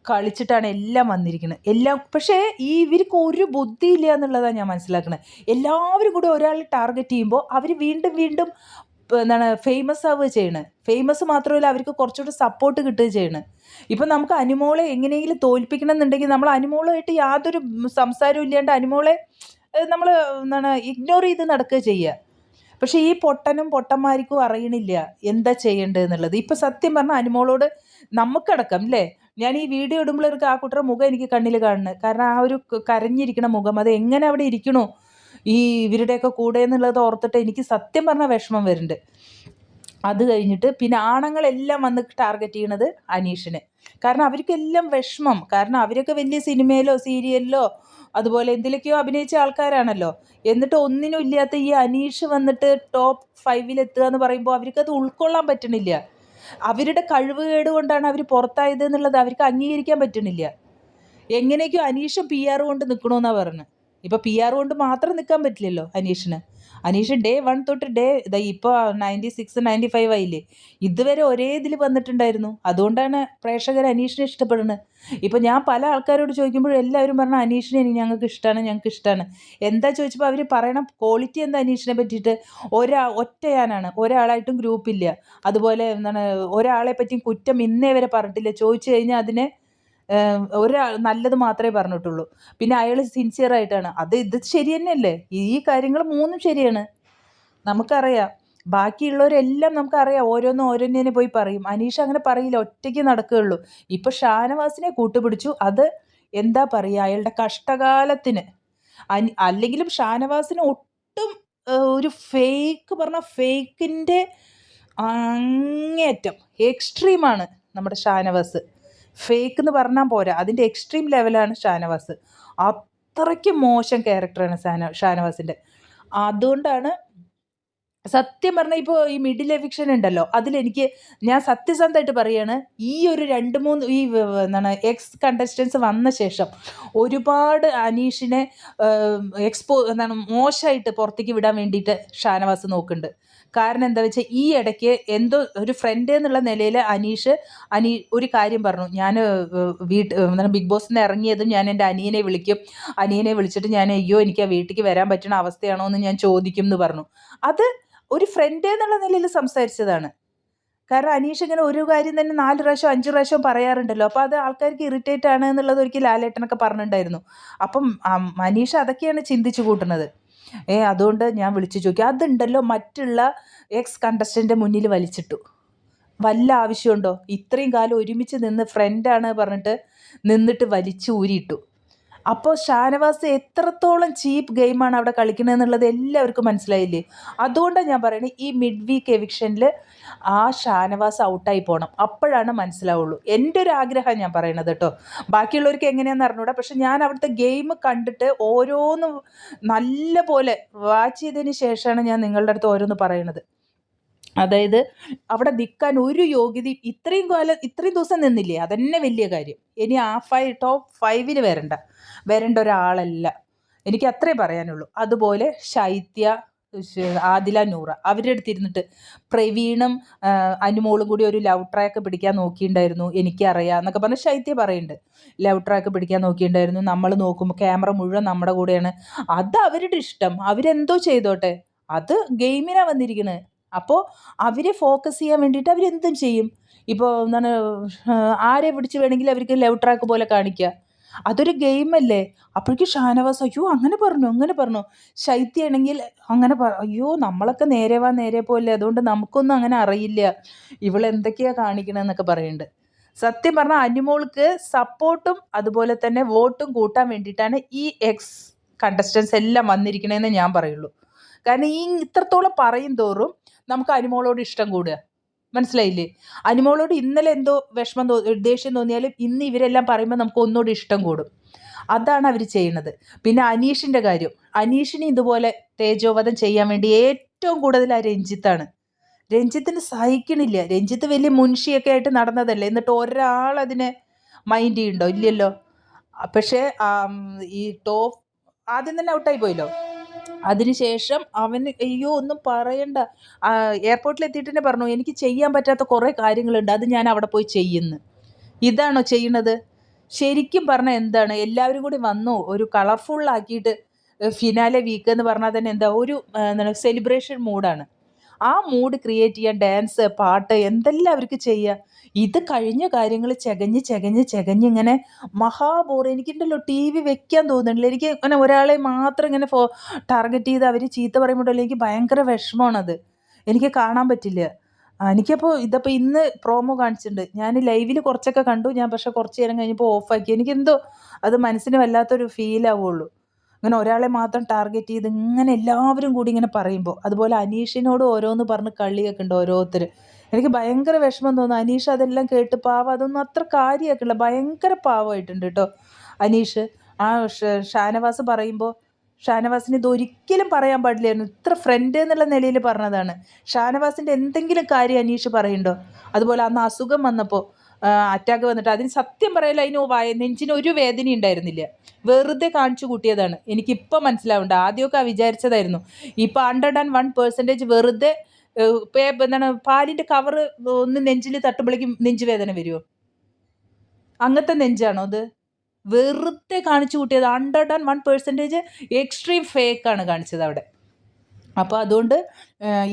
കളിച്ചിട്ടാണ് എല്ലാം വന്നിരിക്കുന്നത് എല്ലാം. പക്ഷേ ഇവർക്ക് ഒരു ബുദ്ധിയില്ല എന്നുള്ളതാണ് ഞാൻ മനസ്സിലാക്കുന്നത്. എല്ലാവരും കൂടി ഒരാൾ ടാർഗറ്റ് ചെയ്യുമ്പോൾ അവർ വീണ്ടും ഫേമസ് ആവുക ചെയ്യണത്. ഫേമസ് മാത്രമല്ല, അവർക്ക് കുറച്ചുകൂടി സപ്പോർട്ട് കിട്ടുക ചെയ്യണത്. ഇപ്പം നമുക്ക് അനുമോളെ എങ്ങനെയെങ്കിലും തോൽപ്പിക്കണം എന്നുണ്ടെങ്കിൽ നമ്മൾ അനുമോളുമായിട്ട് യാതൊരു സംസാരവും ഇല്ലാണ്ട് അനുമോളെ നമ്മൾ ഇഗ്നോർ ചെയ്ത് നടക്കുക ചെയ്യുക. പക്ഷേ ഈ പൊട്ടനും പൊട്ടന്മാർക്കും അറിയണില്ല എന്താ ചെയ്യേണ്ടതെന്നുള്ളത്. ഇപ്പം സത്യം പറഞ്ഞാൽ അനുമോളോട് നമുക്കടക്കം അല്ലേ, ഞാൻ ഈ വീഡിയോ ഇടുമ്പോഴൊക്കെ ആ കുട്ടിയുടെ മുഖം എനിക്ക് കണ്ണിൽ കാണുന്നത്. കാരണം ആ ഒരു കരഞ്ഞിരിക്കണ മുഖം, അത് എങ്ങനെ അവിടെ ഇരിക്കണോ ഈ ഇവരുടെയൊക്കെ കൂടെ എന്നുള്ളത് ഓർത്തിട്ട് എനിക്ക് സത്യം പറഞ്ഞാൽ വിഷമം വരുന്നുണ്ട്. അത് കഴിഞ്ഞിട്ട് പിന്നെ ആണുങ്ങളെല്ലാം വന്ന് ടാർഗറ്റ് ചെയ്യണത് അനീഷിനെ. കാരണം അവർക്കെല്ലാം വിഷമം. കാരണം അവരൊക്കെ വലിയ സിനിമയിലോ സീരിയലിലോ അതുപോലെ എന്തിലൊക്കെയോ അഭിനയിച്ച ആൾക്കാരാണല്ലോ. എന്നിട്ട് ഒന്നിനും ഇല്ലാത്ത ഈ അനീഷ് വന്നിട്ട് ടോപ്പ് 5 എത്തുക എന്ന് പറയുമ്പോൾ അവർക്കത് ഉൾക്കൊള്ളാൻ പറ്റണില്ല. അവരുടെ കഴിവുകേട് കൊണ്ടാണ് അവർ പുറത്തായത് എന്നുള്ളത് അവർക്ക് അംഗീകരിക്കാൻ പറ്റണില്ല. എങ്ങനെയൊക്കെയോ അനീഷും PR കൊണ്ട് നിൽക്കണമെന്നാണ് പറഞ്ഞത്. ഇപ്പോൾ PR കൊണ്ട് മാത്രം നിൽക്കാൻ പറ്റില്ലല്ലോ അനീഷിന്. അനീഷ് ഡേ 1 തൊട്ട് ഇപ്പോൾ 96 95 ആയില്ലേ, ഇതുവരെ ഒരേ ഇതിൽ വന്നിട്ടുണ്ടായിരുന്നു. അതുകൊണ്ടാണ് പ്രേക്ഷകർ അനീഷിനെ ഇഷ്ടപ്പെടുന്നത്. ഇപ്പോൾ ഞാൻ പല ആൾക്കാരോട് ചോദിക്കുമ്പോഴും എല്ലാവരും പറഞ്ഞ അനീഷിനെ ഞങ്ങൾക്ക് ഇഷ്ടമാണ്. എന്താ ചോദിച്ചപ്പോൾ അവർ പറയണം ക്വാളിറ്റി എന്താ അനീഷിനെ പറ്റിയിട്ട്. ഒറ്റയാനാണ്, ഒരാളായിട്ടും ഗ്രൂപ്പില്ല. അതുപോലെ എന്താണ്, ഒരാളെ പറ്റിയും കുറ്റം ഇന്നേ വരെ പറഞ്ഞിട്ടില്ല. ചോദിച്ചു കഴിഞ്ഞാൽ അതിനെ ഒരാൾ നല്ലത് മാത്രമേ പറഞ്ഞിട്ടുള്ളൂ. പിന്നെ അയാൾ സിൻസിയറായിട്ടാണ്. ഇത് ശരി തന്നെയല്ലേ, ഈ കാര്യങ്ങൾ 3ഉം ശരിയാണ്, നമുക്കറിയാം. ബാക്കിയുള്ളവരെല്ലാം നമുക്കറിയാം, ഓരോന്നിനെ പോയി പറയും. അനീഷ് അങ്ങനെ പറയില്ല, ഒറ്റയ്ക്ക് നടക്കുകയുള്ളൂ. ഇപ്പം ഷാനവാസിനെ കൂട്ടുപിടിച്ചു. അത് എന്താ പറയുക, അയാളുടെ കഷ്ടകാലത്തിന്. അല്ലെങ്കിലും ഷാനവാസിന് ഒട്ടും ഒരു ഫേക്കിൻ്റെ അങ്ങേയറ്റം എക്സ്ട്രീമാണ് നമ്മുടെ ഷാനവാസ്. ഫേക്ക് എന്ന് പറഞ്ഞാൽ പോരാ, അതിൻ്റെ എക്സ്ട്രീം ലെവലാണ് ഷാനവാസ്. അത്രയ്ക്ക് മോശം ക്യാരക്ടറാണ് ഷാനവാസിൻ്റെ. അതുകൊണ്ടാണ് സത്യം പറഞ്ഞാൽ ഇപ്പോൾ ഈ മിഡിൽ എവിക്ഷൻ ഉണ്ടല്ലോ, ഞാൻ സത്യസന്ധമായിട്ട് പറയുകയാണ്, ഈ ഒരു 2-3 എന്താണ് എക്സ് കണ്ടസ്റ്റൻസ് വന്ന ശേഷം ഒരുപാട് അനീഷിനെ മോശമായിട്ട് പുറത്തേക്ക് വിടാൻ വേണ്ടിയിട്ട് ഷാനവാസ് നോക്കുന്നുണ്ട്. കാരണം എന്താ വെച്ചാൽ ഈ ഇടയ്ക്ക് എന്തോ ഒരു ഫ്രണ്ട് എന്നുള്ള നിലയിൽ ഒരു കാര്യം പറഞ്ഞു. ഞാൻ ബിഗ് ബോസിൽ നിന്ന് ഇറങ്ങിയതും ഞാൻ എൻ്റെ അനിയനെ വിളിച്ചിട്ട് ഞാൻ അയ്യോ എനിക്ക് ആ വീട്ടിലേക്ക് വരാൻ പറ്റുന്ന അവസ്ഥയാണോ എന്ന് ഞാൻ ചോദിക്കും എന്ന് പറഞ്ഞു. അത് ഒരു ഫ്രണ്ട് എന്നുള്ള നിലയിൽ സംസാരിച്ചതാണ്. കാരണം അനീഷ് ഇങ്ങനെ ഒരു കാര്യം തന്നെ 4 പ്രാവശ്യം 5 പ്രാവശ്യം പറയാറുണ്ടല്ലോ. അപ്പോൾ അത് ആൾക്കാർക്ക് ഇറിറ്റേറ്റ് ആണ് എന്നുള്ളത് ഒരിക്കൽ ലാലേട്ടനൊക്കെ പറഞ്ഞിട്ടുണ്ടായിരുന്നു. അപ്പം അനീഷ് അതൊക്കെയാണ് ചിന്തിച്ചു കൂട്ടുന്നത്. അതുകൊണ്ട് ഞാൻ വിളിച്ചു ചോദിക്കും. അതുണ്ടല്ലോ മറ്റുള്ള എക്സ് കണ്ടസ്റ്റൻ്റെ മുന്നിൽ വലിച്ചിട്ടു. വല്ല ആവശ്യമുണ്ടോ? ഇത്രയും കാലം ഒരുമിച്ച് നിന്ന് ഫ്രണ്ടാണ് പറഞ്ഞിട്ട് നിന്നിട്ട് വലിച്ചു ഊരിയിട്ടു. അപ്പോൾ ഷാനവാസ് എത്രത്തോളം ചീപ്പ് ഗെയിമാണ് അവിടെ കളിക്കുന്നതെന്നുള്ളത് എല്ലാവർക്കും മനസ്സിലായില്ലേ? അതുകൊണ്ടാണ് ഞാൻ പറയുന്നത്, ഈ മിഡ് വീക്ക് എവിക്ഷനിൽ ആ ഷാനവാസ് ഔട്ടായി പോകണം. അപ്പോഴാണ് മനസ്സിലാവുള്ളൂ. എൻ്റെ ഒരു ആഗ്രഹം ഞാൻ പറയണത് കേട്ടോ. ബാക്കിയുള്ളവർക്ക് എങ്ങനെയാണെന്ന് അറിഞ്ഞൂടാ. പക്ഷെ ഞാൻ അവിടുത്തെ ഗെയിം കണ്ടിട്ട് ഓരോന്നും നല്ല പോലെ വാച്ച് ചെയ്തതിന് ശേഷമാണ് ഞാൻ നിങ്ങളുടെ അടുത്ത് ഓരോന്ന് പറയണത്. അതായത് അവിടെ നിൽക്കാൻ ഒരു യോഗ്യത ഇത്രയും ദിവസം നിന്നില്ലേ, അതന്നെ വലിയ കാര്യം. ഇനി ടോപ്പ് 5 വരേണ്ട ഒരാളല്ല, എനിക്ക് അത്രേ പറയാനുള്ളൂ. അതുപോലെ ശൈത്യ, ആദില, നൂറ അവരുടെ അടുത്തിരുന്നിട്ട് പ്രവീണും അനുമോളും കൂടി ഒരു ലവ് ട്രാക്ക് പിടിക്കാൻ നോക്കിയിട്ടുണ്ടായിരുന്നു, എനിക്കറിയാം എന്നൊക്കെ പറഞ്ഞ് ശൈത്യ പറയുന്നുണ്ട്. ലവ് ട്രാക്ക് പിടിക്കാൻ നോക്കിയിട്ടുണ്ടായിരുന്നു, നമ്മൾ നോക്കുമ്പോൾ ക്യാമറ മുഴുവൻ നമ്മുടെ കൂടെയാണ്. അത് അവരുടെ ഇഷ്ടം, അവരെന്തോ ചെയ്തോട്ടെ, അത് ഗെയിമിനാണ് വന്നിരിക്കുന്നത്. അപ്പോൾ അവരെ ഫോക്കസ് ചെയ്യാൻ വേണ്ടിയിട്ട് അവരെന്തും ചെയ്യും. ഇപ്പോൾ എന്താണ്, ആരെ പിടിച്ച് വേണമെങ്കിൽ അവർക്ക് ലവ് ട്രാക്ക് പോലെ കാണിക്കുക. അതൊരു ഗെയിമല്ലേ. അപ്പോഴേക്കും ഷാനവാസ് അയ്യോ അങ്ങനെ പറഞ്ഞു. ശൈത്യയാണെങ്കിൽ അങ്ങനെ അയ്യോ നമ്മളൊക്കെ നേരെ പോലെ, അതുകൊണ്ട് നമുക്കൊന്നും അങ്ങനെ അറിയില്ല, ഇവളെന്തൊക്കെയാണ് കാണിക്കണമെന്നൊക്കെ പറയുന്നുണ്ട്. സത്യം പറഞ്ഞാൽ അനുമോൾക്ക് സപ്പോർട്ടും അതുപോലെ തന്നെ വോട്ടും കൂട്ടാൻ വേണ്ടിയിട്ടാണ് ഈ എക്സ് കണ്ടസ്റ്റൻസ് എല്ലാം വന്നിരിക്കണതെന്ന് ഞാൻ പറയുള്ളൂ. കാരണം ഈ ഇത്രത്തോളം പറയും തോറും നമുക്ക് അനുമോളോട് ഇഷ്ടം കൂടുക, മനസ്സിലായില്ലേ? അനുമോളോട് ഇന്നലെ എന്തോ ദേഷ്യം തോന്നിയാലും ഇന്ന് ഇവരെല്ലാം പറയുമ്പോൾ നമുക്ക് ഒന്നുകൂടി ഇഷ്ടം കൂടും. അതാണ് അവർ ചെയ്യുന്നത്. പിന്നെ അനീഷിൻ്റെ കാര്യം, അനീഷിന് ഇതുപോലെ തേജോവധം ചെയ്യാൻ വേണ്ടി ഏറ്റവും കൂടുതൽ ആ രഞ്ജിത്താണ്. രഞ്ജിത്തിന് സഹിക്കണില്ല. രഞ്ജിത്ത് വലിയ മുൻഷിയൊക്കെ ആയിട്ട് നടന്നതല്ലേ, എന്നിട്ട് ഒരാളതിനെ മൈൻഡ് ചെയ്യുന്നുണ്ടോ? ഇല്ലല്ലോ. പക്ഷേ ഈ ടോപ്പ് ആദ്യം തന്നെ ഔട്ടായി പോയല്ലോ. അതിനുശേഷം അവന് അയ്യോ ഒന്നും പറയണ്ട, എയർപോർട്ടിൽ എത്തിയിട്ട് തന്നെ പറഞ്ഞു എനിക്ക് ചെയ്യാൻ പറ്റാത്ത കുറേ കാര്യങ്ങളുണ്ട്, അത് ഞാൻ അവിടെ പോയി ചെയ്യുന്നു. ഇതാണോ ചെയ്യുന്നത്? ശരിക്കും പറഞ്ഞാൽ എന്താണ്, എല്ലാവരും കൂടി വന്നു ഒരു കളർഫുള്ളാക്കിയിട്ട് ഫിനാലെ വീക്ക് എന്ന് പറഞ്ഞാൽ തന്നെ എന്താ ഒരു സെലിബ്രേഷൻ മൂഡാണ്. ആ മൂഡ് ക്രിയേറ്റ് ചെയ്യാൻ ഡാൻസ്, പാട്ട് എന്തെല്ലാം അവർക്ക് ചെയ്യാം. ഇത് കഴിഞ്ഞ കാര്യങ്ങൾ ചെകഞ്ഞ് ഇങ്ങനെ എനിക്കുണ്ടല്ലോ ടി വി വെക്കാൻ തോന്നുന്നില്ല. എനിക്ക് അങ്ങനെ ഒരാളെ മാത്രം ഇങ്ങനെ ടാർഗറ്റ് ചെയ്ത് അവർ ചീത്ത പറയുമ്പോഴല്ലോ എനിക്ക് ഭയങ്കര വിഷമമാണത്. എനിക്ക് കാണാൻ പറ്റില്ല. എനിക്കപ്പോൾ ഇതിപ്പോൾ ഇന്ന് പ്രോമോ കാണിച്ചിട്ടുണ്ട്. ഞാൻ ലൈവിൽ കുറച്ചൊക്കെ കണ്ടു. ഞാൻ പക്ഷേ കുറച്ച് നേരം കഴിഞ്ഞപ്പോൾ ഓഫാക്കി. എനിക്കെന്തോ അത് മനസ്സിന് വല്ലാത്തൊരു ഫീലാവുള്ളൂ. അങ്ങനെ ഒരാളെ മാത്രം ടാർഗറ്റ് ചെയ്ത് ഇങ്ങനെ എല്ലാവരും കൂടി ഇങ്ങനെ പറയുമ്പോൾ. അതുപോലെ അനീഷിനോട് ഓരോന്ന് പറഞ്ഞ് കളിയാക്കുന്നുണ്ട് ഓരോരുത്തർ. എനിക്ക് ഭയങ്കര വിഷമം തോന്നുന്നു. അനീഷ് അതെല്ലാം കേട്ട് പാവം അതൊന്നും അത്ര കാര്യമാക്കണില്ല. ഭയങ്കര പാവമായിട്ടുണ്ട് കേട്ടോ അനീഷ്. ആ ഷാനവാസ് പറയുമ്പോൾ ഷാനവാസിന് ഇതൊരിക്കലും പറയാൻ പാടില്ലായിരുന്നു. ഇത്ര ഫ്രണ്ട് എന്നുള്ള നിലയിൽ പറഞ്ഞതാണ്. ഷാനവാസിൻ്റെ എന്തെങ്കിലും കാര്യം അനീഷ് പറയുന്നുണ്ടോ? അതുപോലെ അന്ന് അസുഖം വന്നപ്പോൾ അറ്റാക്ക് വന്നിട്ട് അതിന് സത്യം പറയല അതിന് നെഞ്ചിന് ഒരു വേദന ഉണ്ടായിരുന്നില്ല. വെറുതെ കാണിച്ചു കൂട്ടിയതാണ്. എനിക്കിപ്പോൾ മനസ്സിലാവുന്നുണ്ട്. ആദ്യമൊക്കെ വിചാരിച്ചതായിരുന്നു. ഇപ്പോൾ 101% വെറുതെ എന്താണ് പാലിൻ്റെ കവറ് ഒന്ന് നെഞ്ചിൽ തട്ടുമ്പോഴേക്കും നെഞ്ച് വേദന വരുമോ? അങ്ങനത്തെ നെഞ്ചാണോ അത്? വെറുതെ കാണിച്ചു കൂട്ടിയത്. 101% എക്സ്ട്രീം ഫേക്കാണ് കാണിച്ചത് അവിടെ. അപ്പോൾ അതുകൊണ്ട്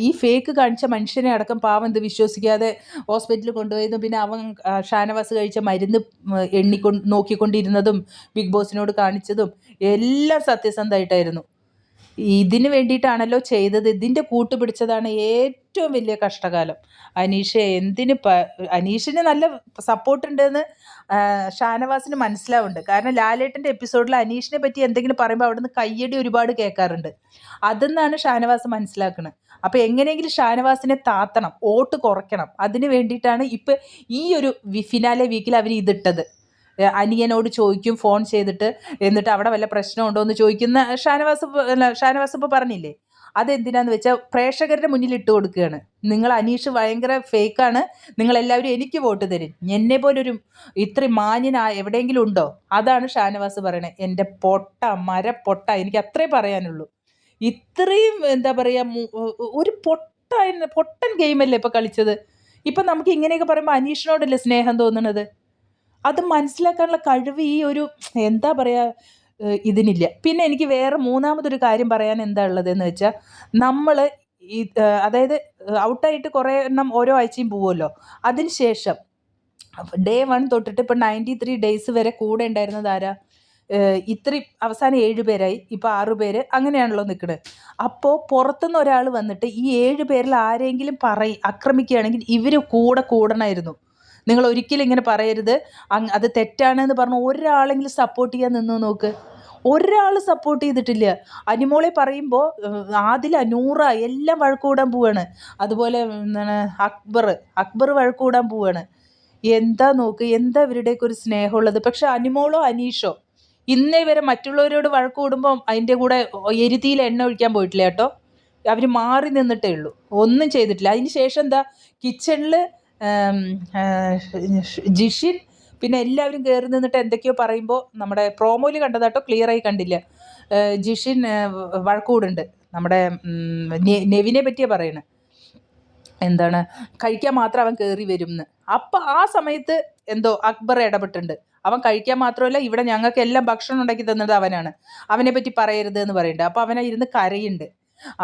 ഈ ഫേക്ക് കാണിച്ച മനുഷ്യനെ അടക്കം പാവം എന്ത് വിശ്വസിക്കാതെ ഹോസ്പിറ്റലിൽ കൊണ്ടുപോയതും പിന്നെ അവൻ ഷാനവാസ് കഴിച്ച മരുന്ന് നോക്കിക്കൊണ്ടിരുന്നതും ബിഗ് ബോസിനോട് കാണിച്ചതും എല്ലാം സത്യസന്ധമായിട്ടായിരുന്നു. ഇതിന് വേണ്ടിയിട്ടാണല്ലോ ചെയ്തത്. ഇതിൻ്റെ കൂട്ടുപിടിച്ചതാണ് ഏറ്റവും വലിയ കഷ്ടകാലം. അനീഷിന് നല്ല സപ്പോർട്ടുണ്ടെന്ന് ഷാനവാസിന് മനസ്സിലാവുന്നുണ്ട്. കാരണം ലാലേട്ടൻ്റെ എപ്പിസോഡിൽ അനീഷിനെ പറ്റി എന്തെങ്കിലും പറയുമ്പോൾ അവിടുന്ന് കയ്യടി ഒരുപാട് കേൾക്കാറുണ്ട്. അതെന്നാണ് ഷാനവാസ് മനസ്സിലാക്കുന്നത്. അപ്പോൾ എങ്ങനെയെങ്കിലും ഷാനവാസിനെ താത്തണം, വോട്ട് കുറയ്ക്കണം. അതിന് വേണ്ടിയിട്ടാണ് ഇപ്പം ഈ ഒരു ഫിനാലെ വീക്കിൽ അവർ ഇതിട്ടത്. അനിയനോട് ചോദിക്കും ഫോൺ ചെയ്തിട്ട്, എന്നിട്ട് അവിടെ വല്ല പ്രശ്നമുണ്ടോ എന്ന് ചോദിക്കുന്ന ഷാനവാസ് ഇപ്പോൾ പറഞ്ഞില്ലേ. അതെന്തിനാന്ന് വെച്ചാൽ പ്രേക്ഷകരുടെ മുന്നിൽ ഇട്ട് കൊടുക്കുകയാണ്. നിങ്ങൾ അനീഷ് ഭയങ്കര ഫേക്കാണ്, നിങ്ങളെല്ലാവരും എനിക്ക് വോട്ട് തരും. എന്നെ പോലൊരു ഇത്രയും മാന്യനായ എവിടെയെങ്കിലും ഉണ്ടോ? അതാണ് ഷാനവാസ് പറയണത്. എൻ്റെ മരപ്പൊട്ട, എനിക്ക് അത്രേ പറയാനുള്ളൂ. ഇത്രയും എന്താ പറയുക, ഒരു പൊട്ടൻ ഗെയിമല്ലേ ഇപ്പോൾ കളിച്ചത്. ഇപ്പം നമുക്ക് ഇങ്ങനെയൊക്കെ പറയുമ്പോൾ അനീഷിനോടല്ലേ സ്നേഹം തോന്നുന്നത്? അത് മനസ്സിലാക്കാനുള്ള കഴിവ് ഈ ഒരു എന്താ പറയുക ഇതിനില്ല. പിന്നെ എനിക്ക് വേറെ മൂന്നാമതൊരു കാര്യം പറയാൻ എന്താ ഉള്ളതെന്ന് വെച്ചാൽ, നമ്മൾ ഈ അതായത് ഔട്ടായിട്ട് കുറേ എണ്ണം ഓരോ ആഴ്ചയും പോവുമല്ലോ. അതിന് ശേഷം ഡേ 1 തൊട്ടിട്ട് ഇപ്പം 93 ഡേയ്സ് വരെ കൂടെ ഉണ്ടായിരുന്നത് ആരാ? ഇത്രയും അവസാനം 7 പേരായി, ഇപ്പോൾ 6 പേര് അങ്ങനെയാണല്ലോ നിൽക്കുന്നത്. അപ്പോൾ പുറത്തുനിന്ന് ഒരാൾ വന്നിട്ട് ഈ 7 പേരിൽ ആരെങ്കിലും ആക്രമിക്കുകയാണെങ്കിൽ ഇവർ കൂടണമായിരുന്നു. നിങ്ങൾ ഒരിക്കലും ഇങ്ങനെ പറയരുത്, അത് തെറ്റാണെന്ന് പറഞ്ഞ് ഒരാളെങ്കിലും സപ്പോർട്ട് ചെയ്യാൻ നിന്ന് നോക്ക്. ഒരാൾ സപ്പോർട്ട് ചെയ്തിട്ടില്ല. അനിമോളെ പറയുമ്പോൾ ആദില, നൂറ എല്ലാം വഴക്ക് കൂടാൻ പോവാണ്. അതുപോലെ എന്താണ് അക്ബർ വഴക്ക് കൂടാൻ പോവാണ്. എന്താ നോക്ക്, എന്താ ഇവരുടെയൊക്കെ ഒരു സ്നേഹമുള്ളത്. പക്ഷെ അനിമോളോ അനീഷോ ഇന്നേ വരെ മറ്റുള്ളവരോട് വഴക്ക് കൂടുമ്പം അതിൻ്റെ കൂടെ എരുതിയിൽ എണ്ണ ഒഴിക്കാൻ പോയിട്ടില്ല കേട്ടോ. അവർ മാറി നിന്നിട്ടേ ഉള്ളൂ, ഒന്നും ചെയ്തിട്ടില്ല. അതിന് ശേഷം എന്താ കിച്ചണിൽ ജിഷിൻ പിന്നെ എല്ലാവരും കയറി നിന്നിട്ട് എന്തൊക്കെയോ പറയുമ്പോൾ നമ്മുടെ പ്രോമോയിൽ കണ്ടതാട്ടോ, ക്ലിയറായി കണ്ടില്ല. ജിഷിൻ വഴക്കൂടുണ്ട്. നമ്മുടെ നെവിനെ പറ്റിയാണ് പറയണത്. എന്താണ് കഴിക്കാൻ മാത്രം അവൻ കയറി വരും എന്ന്. അപ്പം ആ സമയത്ത് എന്തോ അക്ബർ ഇടപെട്ടുണ്ട്. അവൻ കഴിക്കാൻ മാത്രമല്ല, ഇവിടെ ഞങ്ങൾക്ക് എല്ലാം ഭക്ഷണം ഉണ്ടാക്കി തന്നത് അവനാണ്, അവനെ പറ്റി പറയരുത് എന്ന് പറയുന്നുണ്ട്. അപ്പോൾ അവനെ ഇരുന്ന് കരയുണ്ട്.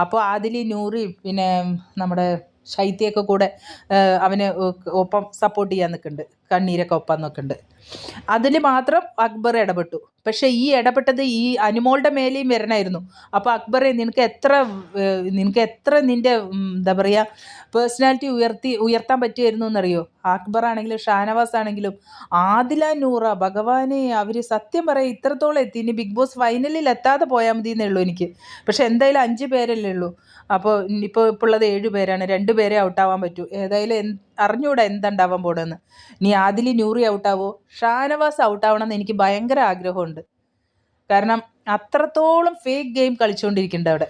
അപ്പോൾ ആദിലി, നൂറി പിന്നെ നമ്മുടെ ശൈത്യയൊക്കെ കൂടെ അവന് ഒപ്പം സപ്പോർട്ട് ചെയ്യാൻ നിൽക്കുന്നുണ്ട്, കണ്ണീരൊക്കെ ഒപ്പം നിൽക്കുന്നുണ്ട്. അതിൽ മാത്രം അക്ബർ ഇടപെട്ടു. പക്ഷേ ഈ ഇടപെട്ടത് ഈ അനിമോളുടെ മേലെയും വരണമായിരുന്നു. അപ്പോൾ അക്ബറെ നിനക്ക് എത്ര നിൻ്റെ എന്താ പറയുക പേഴ്സണാലിറ്റി ഉയർത്താൻ പറ്റുമായിരുന്നു എന്നറിയോ? അക്ബർ ആണെങ്കിലും ഷാനവാസ് ആണെങ്കിലും ആദില, നൂറ, ഭഗവാനെ അവർ സത്യം പറയാം ഇത്രത്തോളം എത്തി. ഇനി ബിഗ് ബോസ് ഫൈനലിൽ എത്താതെ പോയാൽ മതി എന്നേ ഉള്ളൂ എനിക്ക്. പക്ഷെ എന്തായാലും 5 പേരല്ലേ ഉള്ളൂ. അപ്പോൾ ഇപ്പോൾ ഉള്ളത് 7 പേരാണ്. 2 പേരെ ഔട്ടാവാൻ പറ്റൂ. ഏതായാലും അറിഞ്ഞൂടാ എന്തുണ്ടാവാൻ പോണെന്ന്. ഇനി ആദിലി, നൂറി ഔട്ടാവോ, ഷാനവാസ് ഔട്ടാവണം എന്ന് എനിക്ക് ഭയങ്കര ആഗ്രഹമുണ്ട്. കാരണം അത്രത്തോളം ഫേക്ക് ഗെയിം കളിച്ചുകൊണ്ടിരിക്കുന്നുണ്ട് അവിടെ.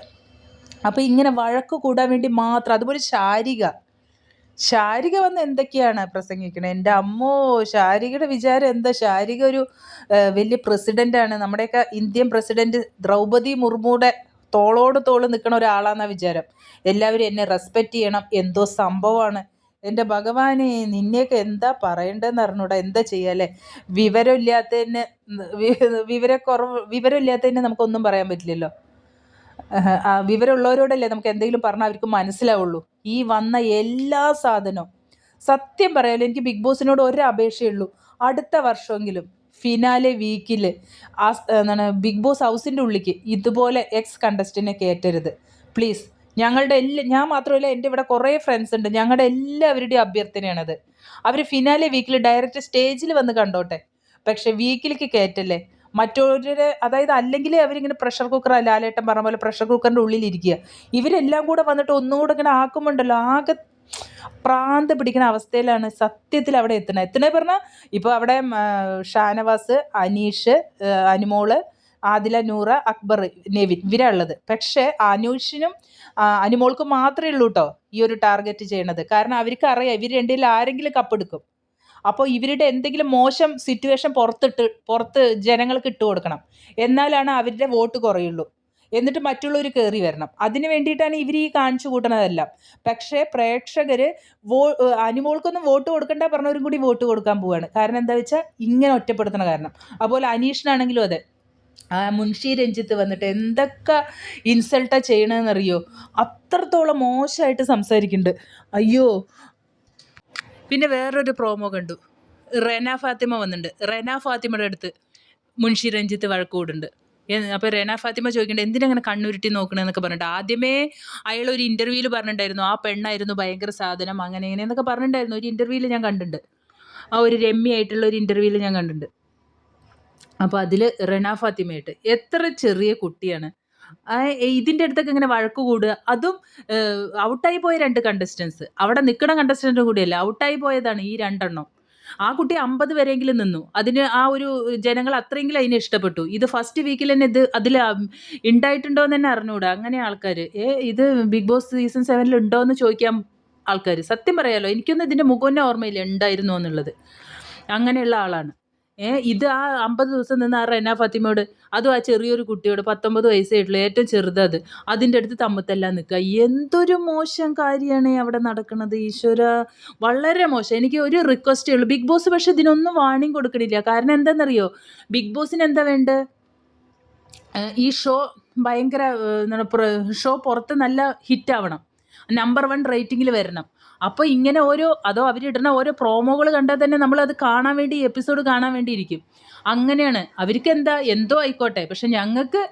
അപ്പോൾ ഇങ്ങനെ വഴക്ക് കൂടാൻ വേണ്ടി മാത്രം. അതുപോലെ ശാരിക വന്ന് എന്തൊക്കെയാണ് പ്രസംഗിക്കണത്. എൻ്റെ അമ്മോ, ശാരികയുടെ വിചാരം എന്താ? ശാരിക ഒരു വലിയ പ്രസിഡൻ്റാണ്. നമ്മുടെയൊക്കെ ഇന്ത്യൻ പ്രസിഡൻറ്റ് ദ്രൗപദി മുർമുയുടെ തോളോട് തോൾ നിൽക്കുന്ന ഒരാളാണെന്നാണ് വിചാരം. എല്ലാവരും എന്നെ റെസ്പെക്റ്റ് ചെയ്യണം, എന്തോ സംഭവമാണ്. എൻ്റെ ഭഗവാനെ, നിന്നെയൊക്കെ എന്താ പറയേണ്ടതെന്ന് അറിഞ്ഞൂടാ. എന്താ ചെയ്യാല്ലേ? വിവരമില്ലാത്തതിന് നമുക്കൊന്നും പറയാൻ പറ്റില്ലല്ലോ. വിവരമുള്ളവരോടല്ലേ നമുക്ക് എന്തെങ്കിലും പറഞ്ഞാൽ അവർക്ക് മനസ്സിലാവുള്ളൂ. ഈ വന്ന എല്ലാ സാധനവും സത്യം പറയാലോ, എനിക്ക് ബിഗ് ബോസിനോട് ഒരു അപേക്ഷയുള്ളൂ. അടുത്ത വർഷമെങ്കിലും ഫിനാലെ വീക്കിൽ എന്താണ് ബിഗ് ബോസ് ഹൗസിൻ്റെ ഉള്ളിലേക്ക് ഇതുപോലെ എക്സ് കണ്ടസ്റ്റൻറ്റിനെ കയറ്റരുത് പ്ലീസ്. ഞങ്ങളുടെ ഞാൻ മാത്രമല്ല, എൻ്റെ ഇവിടെ കുറേ ഫ്രണ്ട്സ് ഉണ്ട്, ഞങ്ങളുടെ എല്ലാവരുടെയും അഭ്യർത്ഥനയാണത്. അവർ ഫിനാലെ വീക്കിൽ ഡയറക്റ്റ് സ്റ്റേജിൽ വന്ന് കണ്ടോട്ടെ, പക്ഷെ വീക്കിലേക്ക് കയറ്റല്ലേ. മറ്റൊരു അതായത് അല്ലെങ്കിൽ അവരിങ്ങനെ പ്രഷർ കുക്കർ, ലാലേട്ടൻ പറഞ്ഞ പോലെ പ്രഷർ കുക്കറിൻ്റെ ഉള്ളിലിരിക്കുക. ഇവരെല്ലാം കൂടെ വന്നിട്ട് ഒന്നുകൂടെ ഇങ്ങനെ ആക്കുമ്പോണ്ടല്ലോ ആകെ പ്രാന്ത് പിടിക്കുന്ന അവസ്ഥയിലാണ് സത്യത്തിൽ അവിടെ എത്തണേ പറഞ്ഞാൽ. ഇപ്പോൾ അവിടെ ഷാനവാസ്, അനീഷ്, അനുമോള്, ആദില, നൂറ, അക്ബർ, നെവിൻ ഇവരാ ഉള്ളത്. പക്ഷേ അനൂഷിനും അനുമോൾക്കും മാത്രമേ ഉള്ളൂ കേട്ടോ ഈ ഒരു ടാർഗറ്റ് ചെയ്യണത്. കാരണം അവർക്ക് അറിയാം ഇവർ രണ്ടിൽ ആരെങ്കിലും കപ്പെടുക്കും. അപ്പോൾ ഇവരുടെ എന്തെങ്കിലും മോശം സിറ്റുവേഷൻ പുറത്ത് ജനങ്ങൾക്ക് ഇട്ട് കൊടുക്കണം, എന്നാലാണ് അവരുടെ വോട്ട് കുറയുള്ളൂ. എന്നിട്ട് മറ്റുള്ളവർ കയറി വരണം. അതിന് വേണ്ടിയിട്ടാണ് ഇവർ ഈ കാണിച്ചു കൂട്ടുന്നതെല്ലാം. പക്ഷേ പ്രേക്ഷകർ അനുമോൾക്കൊന്നും വോട്ട് കൊടുക്കണ്ട പറഞ്ഞവരും കൂടി വോട്ട് കൊടുക്കാൻ പോവുകയാണ്. കാരണം എന്താ വെച്ചാൽ ഇങ്ങനെ ഒറ്റപ്പെടുത്തുന്ന കാരണം. അതുപോലെ അനീഷിനാണെങ്കിലും അതെ, മുൻഷി രഞ്ജിത്ത് വന്നിട്ട് എന്തൊക്കെ ഇൻസൾട്ടാണ് ചെയ്യണമെന്നറിയോ, അത്രത്തോളം മോശമായിട്ട് സംസാരിക്കുന്നുണ്ട്. അയ്യോ. പിന്നെ വേറൊരു പ്രോമോ കണ്ടു, റെന ഫാത്തിമ വന്നിട്ടുണ്ട്. റെന ഫാത്തിമയുടെ അടുത്ത് മുൻഷി രഞ്ജിത്ത് വഴക്കൂടുണ്ട്. അപ്പോൾ റെന ഫാത്തിമ ചോദിക്കേണ്ടത് എന്തിനങ്ങനെ കണ്ണുരുട്ടി നോക്കണമെന്നൊക്കെ പറഞ്ഞിട്ട്. ആദ്യമേ അയാൾ ഒരു ഇൻ്റർവ്യൂവിൽ പറഞ്ഞിട്ടുണ്ടായിരുന്നു ആ പെണ്ണായിരുന്നു ഭയങ്കര സാധനം അങ്ങനെ എന്നൊക്കെ പറഞ്ഞിട്ടുണ്ടായിരുന്നു. ഒരു ഇൻ്റർവ്യൂവിൽ ഞാൻ കണ്ടിട്ടുണ്ട്, ആ ഒരു രമ്യയായിട്ടുള്ള ഒരു ഇൻ്റർവ്യൂവിൽ ഞാൻ കണ്ടിട്ടുണ്ട്. അപ്പോൾ അതിൽ റെന ഫാത്തിമയായിട്ട് എത്ര ചെറിയ കുട്ടിയാണ് ഇതിൻ്റെ അടുത്തൊക്കെ ഇങ്ങനെ വഴക്ക് കൂടുക. അതും ഔട്ടായി പോയ 2 കണ്ടസ്റ്റൻസ്, അവിടെ നിൽക്കുന്ന കണ്ടസ്റ്റൻറ്റും കൂടിയല്ല, ഔട്ടായി പോയതാണ് ഈ 2 എണ്ണം. ആ കുട്ടി 50 വരെയെങ്കിലും നിന്നു. അതിന് ആ ഒരു ജനങ്ങൾ അത്രയെങ്കിലും അതിനെ ഇഷ്ടപ്പെട്ടു. ഇത് ഫസ്റ്റ് വീക്കിൽ തന്നെ അതിൽ ഉണ്ടായിട്ടുണ്ടോ എന്ന് തന്നെ അറിഞ്ഞുകൂടാ. അങ്ങനെ ആൾക്കാർ ഇത് ബിഗ് ബോസ് സീസൺ 7 ഉണ്ടോ എന്ന് ചോദിക്കാൻ ആൾക്കാർ. സത്യം പറയാലോ, എനിക്കൊന്നും ഇതിൻ്റെ മുഖം തന്നെ ഓർമ്മയില്ല ഉണ്ടായിരുന്നു എന്നുള്ളത്. അങ്ങനെയുള്ള ആളാണ്. ഇത് ആ 50 ദിവസം നിന്ന് ആ റെന ഫാത്തിമയോട്, അതും ആ ചെറിയൊരു കുട്ടിയോട്, 19 വയസ്സായിട്ടുള്ള ഏറ്റവും ചെറുതത്, അതിൻ്റെ അടുത്ത് തമ്മത്തെല്ലാം നിൽക്കുക. എന്തൊരു മോശം കാര്യമാണ് അവിടെ നടക്കുന്നത് ഈശ്വര, വളരെ മോശം. എനിക്ക് ഒരു റിക്വസ്റ്റേ ഉള്ളൂ, ബിഗ് ബോസ് പക്ഷേ ഇതിനൊന്നും വാണിംഗ് കൊടുക്കണില്ല. കാരണം എന്താണെന്നറിയോ, ബിഗ് ബോസിന് എന്താ വേണ്ടത്, ഈ ഷോ ഭയങ്കര ഷോ പുറത്ത് നല്ല ഹിറ്റാവണം, നമ്പർ 1 റേറ്റിങ്ങിൽ വരണം. അപ്പോൾ ഇങ്ങനെ അതോ അവരിടുന്ന ഓരോ പ്രോമോകൾ കണ്ടാൽ തന്നെ നമ്മളത് കാണാൻ വേണ്ടി, എപ്പിസോഡ് കാണാൻ വേണ്ടി ഇരിക്കും. അങ്ങനെയാണ്. അവർക്ക് എന്തോ ആയിക്കോട്ടെ, പക്ഷെ ഞങ്ങൾക്ക്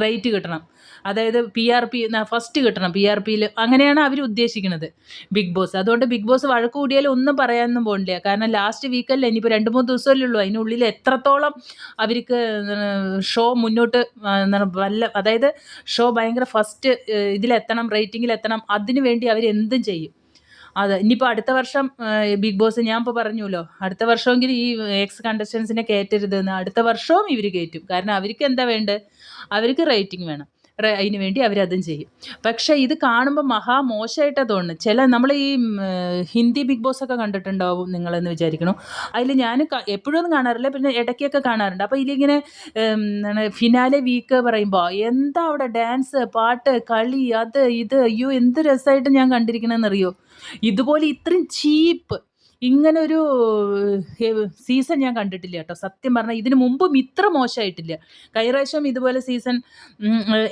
റേറ്റ് കിട്ടണം, അതായത് PRP ഫസ്റ്റ് കിട്ടണം, PRPയിൽ. അങ്ങനെയാണ് അവർ ഉദ്ദേശിക്കുന്നത് ബിഗ് ബോസ്. അതുകൊണ്ട് ബിഗ് ബോസ് വഴക്ക് കൂടിയാലും ഒന്നും പറയാനൊന്നും പോകണില്ല. കാരണം ലാസ്റ്റ് വീക്കല്ലേ, ഇനിയിപ്പോൾ 2-3 ദിവസമല്ലേ ഉള്ളൂ. അതിനുള്ളിൽ എത്രത്തോളം അവർക്ക് ഷോ മുന്നോട്ട് അതായത് ഷോ ഭയങ്കര ഫസ്റ്റ് ഇതിലെത്തണം, റേറ്റിങ്ങിലെത്തണം, അതിനു വേണ്ടി അവരെന്തും ചെയ്യും. അതെ, ഇനിയിപ്പോൾ അടുത്ത വർഷം ബിഗ് ബോസ് ഞാൻ ഇപ്പോൾ പറഞ്ഞല്ലോ, അടുത്ത വർഷമെങ്കിലും ഈ എക്സ് കണ്ടസ്റ്റൻസിനെ കയറ്റരുതെന്ന്. അടുത്ത വർഷവും ഇവർ കയറ്റും. കാരണം അവർക്ക് എന്താ വേണ്ടത്, അവർക്ക് റേറ്റിംഗ് വേണം. അതിന് വേണ്ടി അവരതും ചെയ്യും. പക്ഷേ ഇത് കാണുമ്പോൾ മഹാ മോശമായിട്ടാണ് തോന്നുന്നത്. നമ്മൾ ഈ ഹിന്ദി ബിഗ് ബോസ് ഒക്കെ കണ്ടിട്ടുണ്ടാവും നിങ്ങളെന്ന് വിചാരിക്കണം. അതിൽ ഞാൻ എപ്പോഴൊന്നും കാണാറില്ല, പിന്നെ ഇടയ്ക്കൊക്കെ കാണാറുണ്ട്. അപ്പോൾ ഇതിലിങ്ങനെ ഫിനാലെ വീക്ക് പറയുമ്പോൾ എന്താ അവിടെ ഡാൻസ്, പാട്ട്, കളി, അത് ഇത്, അയ്യോ എന്ത് രസമായിട്ട് ഞാൻ കണ്ടിരിക്കണമെന്നറിയോ. ഇതുപോലെ ഇത്രയും ചീപ്പ് ഇങ്ങനൊരു സീസൺ ഞാൻ കണ്ടിട്ടില്ല കേട്ടോ. സത്യം പറഞ്ഞാൽ ഇതിന് മുമ്പും ഇത്ര മോശമായിട്ടില്ല. കഴിഞ്ഞ പ്രാവശ്യം ഇതുപോലെ സീസൺ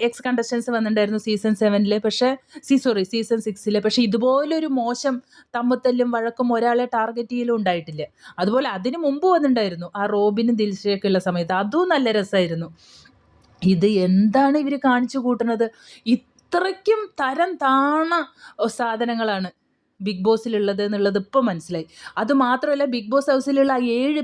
എക്സ് കണ്ടസ്റ്റൻസ് വന്നിട്ടുണ്ടായിരുന്നു സീസൺ 7 പക്ഷേ സീസൺ 6 പക്ഷേ ഇതുപോലൊരു മോശം തമ്മിത്തല്ലും വഴക്കും ഒരാളെ ടാർഗറ്റ് ചെയ്യലും ഉണ്ടായിട്ടില്ല. അതുപോലെ അതിന് മുമ്പ് വന്നിട്ടുണ്ടായിരുന്നു ആ റോബിനും ദിൽഷയൊക്കെ ഉള്ള സമയത്ത്, അതും നല്ല രസമായിരുന്നു. ഇത് എന്താണ് ഇവർ കാണിച്ചു കൂട്ടുന്നത്, ഇത്രയ്ക്കും തരം താണ സാധനങ്ങളാണ് ബിഗ് ബോസിലുള്ളത് എന്നുള്ളത് ഇപ്പോൾ മനസ്സിലായി. അതുമാത്രമല്ല ബിഗ് ബോസ് ഹൗസിലുള്ള 7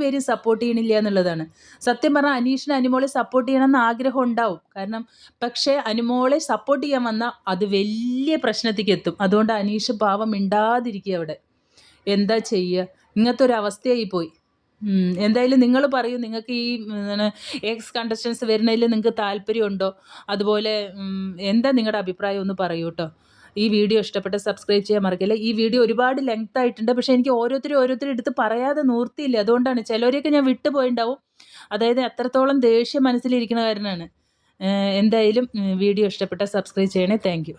പേര് സപ്പോർട്ട് ചെയ്യണില്ല എന്നുള്ളതാണ്. സത്യം പറഞ്ഞാൽ അനീഷിന് അനുമോളെ സപ്പോർട്ട് ചെയ്യണമെന്ന് ആഗ്രഹം ഉണ്ടാവും. കാരണം പക്ഷേ അനുമോളെ സപ്പോർട്ട് ചെയ്യാൻ വന്നാൽ അത് വലിയ പ്രശ്നത്തേക്ക് എത്തും. അതുകൊണ്ട് അനീഷ് പാവം മിണ്ടാതിരിക്കുക അവിടെ. എന്താ ചെയ്യുക, ഇങ്ങനത്തെ ഒരു അവസ്ഥയായി പോയി. എന്തായാലും നിങ്ങൾ പറയൂ, നിങ്ങൾക്ക് ഈ എക്സ് കണ്ടസ്റ്റൻസ് വരുന്നതിൽ നിങ്ങൾക്ക് താല്പര്യമുണ്ടോ, അതുപോലെ എന്താ നിങ്ങളുടെ അഭിപ്രായം ഒന്ന് പറയൂ കേട്ടോ. ഈ വീഡിയോ ഇഷ്ടപ്പെട്ട സബ്സ്ക്രൈബ് ചെയ്യാൻ മറക്കില്ല. ഈ വീഡിയോ ഒരുപാട് ലെങ്ത് ആയിട്ടുണ്ട്, പക്ഷേ എനിക്ക് ഓരോരുത്തരും എടുത്ത് പറയാതെ നിവൃത്തിയില്ല. അതുകൊണ്ടാണ് ചിലവരെയൊക്കെ ഞാൻ വിട്ടുപോയിണ്ടാവും. അതായത് അത്രത്തോളം ദേഷ്യം മനസ്സിലിരിക്കുന്ന കാരണമാണ്. എന്തായാലും വീഡിയോ ഇഷ്ടപ്പെട്ട സബ്സ്ക്രൈബ് ചെയ്യണേ. Thank you.